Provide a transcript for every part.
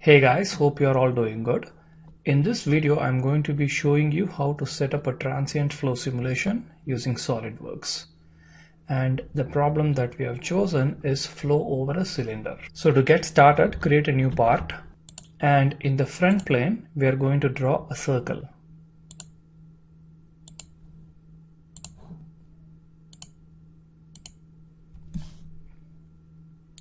Hey guys, hope you are all doing good. In this video, I'm going to be showing you how to set up a transient flow simulation using SolidWorks. And the problem that we have chosen is flow over a cylinder. So to get started, create a new part. And in the front plane, we are going to draw a circle.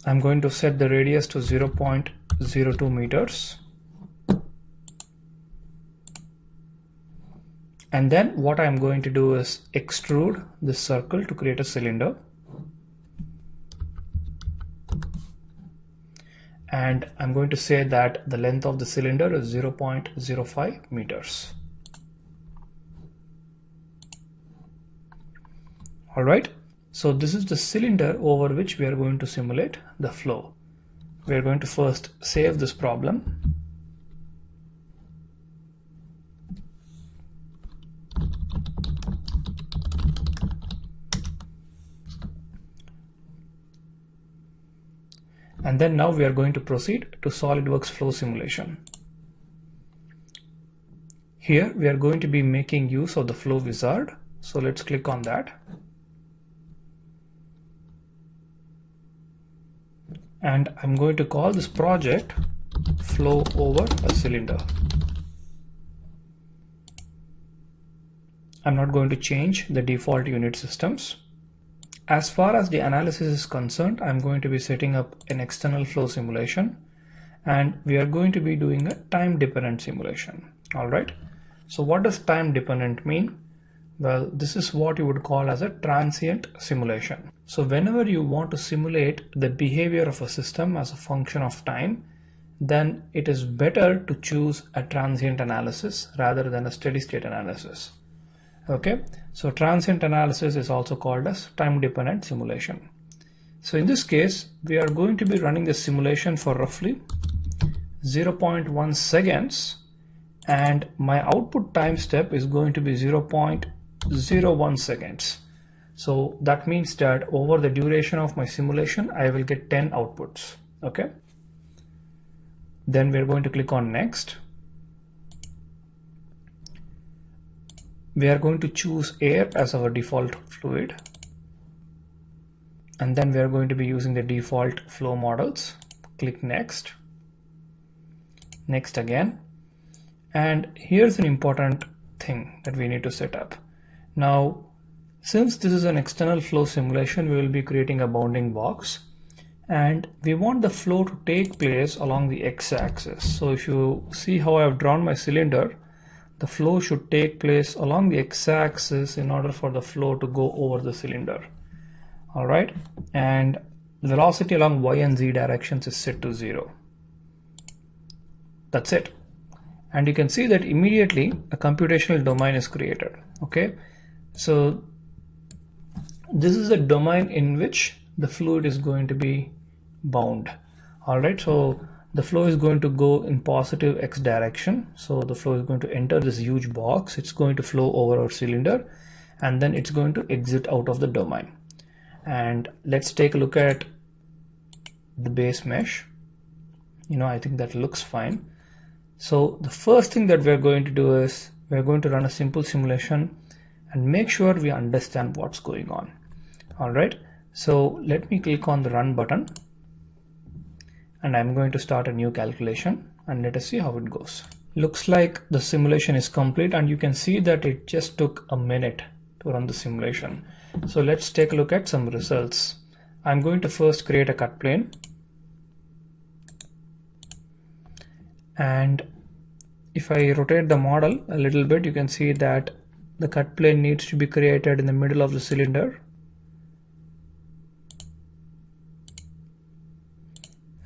I'm going to set the radius to 0.02 meters. And then what I'm going to do is extrude this circle to create a cylinder. And I'm going to say that the length of the cylinder is 0.05 meters. Alright, so this is the cylinder over which we are going to simulate the flow. We are going to first save this problem. And then now we are going to proceed to SolidWorks flow simulation. Here we are going to be making use of the flow wizard. So let's click on that. And I'm going to call this project flow over a cylinder. I'm not going to change the default unit systems. As far as the analysis is concerned, I'm going to be setting up an external flow simulation, and we are going to be doing a time dependent simulation. All right. So what does time dependent mean? Well, this is what you would call as a transient simulation. So whenever you want to simulate the behavior of a system as a function of time, then it is better to choose a transient analysis rather than a steady state analysis. Okay, so transient analysis is also called as time dependent simulation. So in this case, we are going to be running the simulation for roughly 0.1 seconds, and my output time step is going to be 0.01 seconds. So that means that over the duration of my simulation, I will get 10 outputs. Okay, then we're going to click on next. We are going to choose air as our default fluid, and then we are going to be using the default flow models. Click next, next again, and here's an important thing that we need to set up. Now, since this is an external flow simulation, we will be creating a bounding box, and we want the flow to take place along the x-axis. So if you see how I have drawn my cylinder, the flow should take place along the x-axis in order for the flow to go over the cylinder. All right, and the velocity along y and z directions is set to 0. That's it. And you can see that immediately a computational domain is created. Okay, so this is a domain in which the fluid is going to be bound. All right, so the flow is going to go in positive x direction. So the flow is going to enter this huge box. It's going to flow over our cylinder, and then it's going to exit out of the domain. And let's take a look at the base mesh. I think that looks fine. So the first thing that we're going to do is we're going to run a simple simulation and make sure we understand what's going on. All right, so let me click on the run button, and I'm going to start a new calculation, and let us see how it goes. Looks like the simulation is complete, and you can see that it just took a minute to run the simulation. So let's take a look at some results. I'm going to first create a cut plane, and if I rotate the model a little bit, you can see that the cut plane needs to be created in the middle of the cylinder.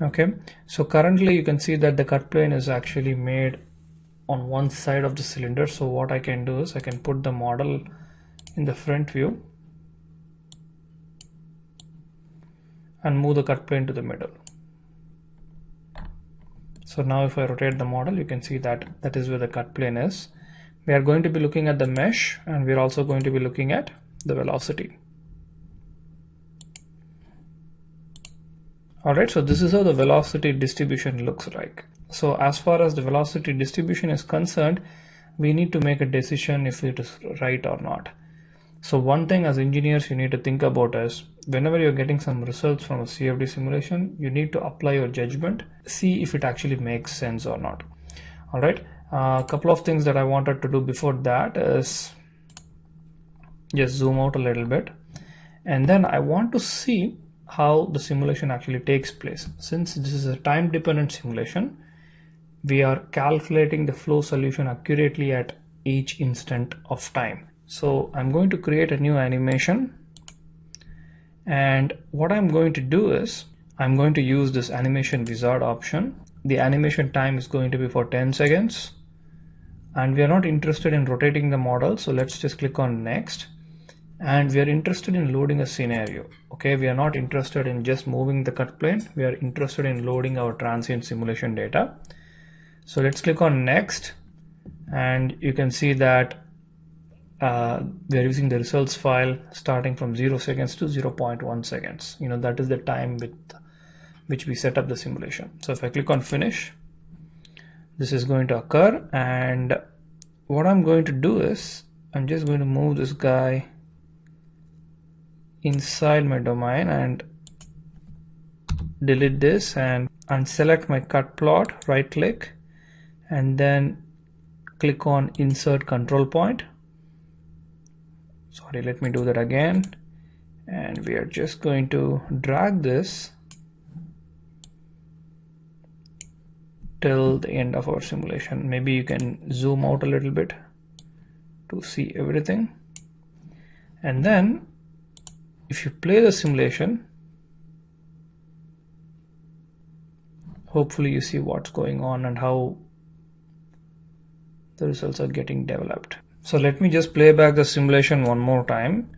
Okay, so currently you can see that the cut plane is actually made on one side of the cylinder. So what I can do is I can put the model in the front view and move the cut plane to the middle. So now if I rotate the model, you can see that that is where the cut plane is. We are going to be looking at the mesh, and we're also going to be looking at the velocity. Alright, so this is how the velocity distribution looks like. So as far as the velocity distribution is concerned, we need to make a decision if it is right or not. So one thing as engineers you need to think about is whenever you're getting some results from a CFD simulation, you need to apply your judgment, see if it actually makes sense or not. Alright, a couple of things that I wanted to do before that is just zoom out a little bit, and then I want to see how the simulation actually takes place. Since this is a time dependent simulation, we are calculating the flow solution accurately at each instant of time. So I'm going to create a new animation, and what I'm going to do is I'm going to use this animation wizard option. The animation time is going to be for 10 seconds, and we are not interested in rotating the model, so let's just click on next. And we are interested in loading a scenario. Okay, we are not interested in just moving the cut plane, we are interested in loading our transient simulation data. So let's click on next, and you can see that we are using the results file starting from 0 seconds to 0.1 seconds. That is the time with which we set up the simulation. So if I click on finish, this is going to occur, and what I'm going to do is I'm just going to move this guy inside my domain and delete this and select my cut plot, right click, and then click on insert control point. Sorry, let me do that again, and we are just going to drag this till the end of our simulation. Maybe you can zoom out a little bit to see everything, and then if you play the simulation, hopefully you see what's going on and how the results are getting developed. So let me just play back the simulation one more time.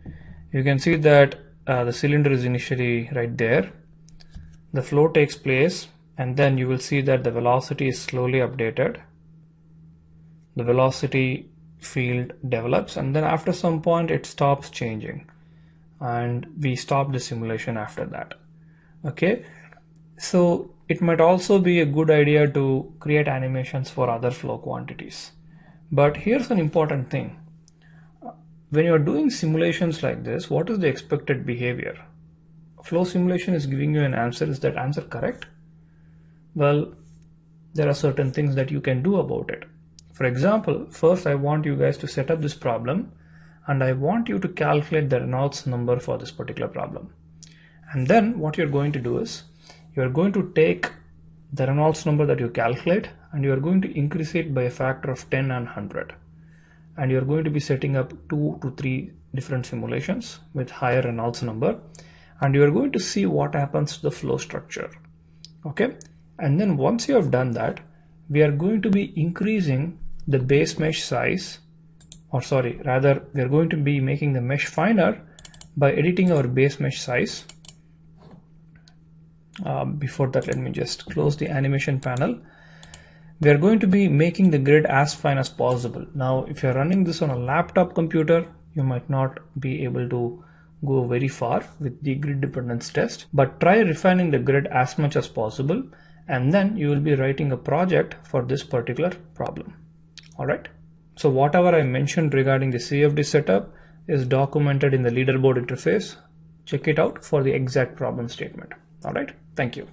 You can see that the cylinder is initially right there. The flow takes place, and then you will see that the velocity is slowly updated. The velocity field develops, and then after some point it stops changing, and we stop the simulation after that. Okay, so it might also be a good idea to create animations for other flow quantities. But here's an important thing. When you're doing simulations like this, what is the expected behavior? Flow simulation is giving you an answer. Is that answer correct? Well, there are certain things that you can do about it. For example, first I want you guys to set up this problem, and I want you to calculate the Reynolds number for this particular problem. And then what you're going to do is you're going to take the Reynolds number that you calculate, and you're going to increase it by a factor of 10 and 100. And you're going to be setting up 2 to 3 different simulations with higher Reynolds number, and you're going to see what happens to the flow structure. Okay, and then once you have done that, we are going to be increasing the base mesh size, or sorry, rather we are going to be making the mesh finer by editing our base mesh size. Before that, let me just close the animation panel. We are going to be making the grid as fine as possible. Now, if you're running this on a laptop computer, you might not be able to go very far with the grid dependence test, but try refining the grid as much as possible, and then you will be writing a project for this particular problem. All right. So whatever I mentioned regarding the CFD setup is documented in the leaderboard interface. Check it out for the exact problem statement. All right. Thank you.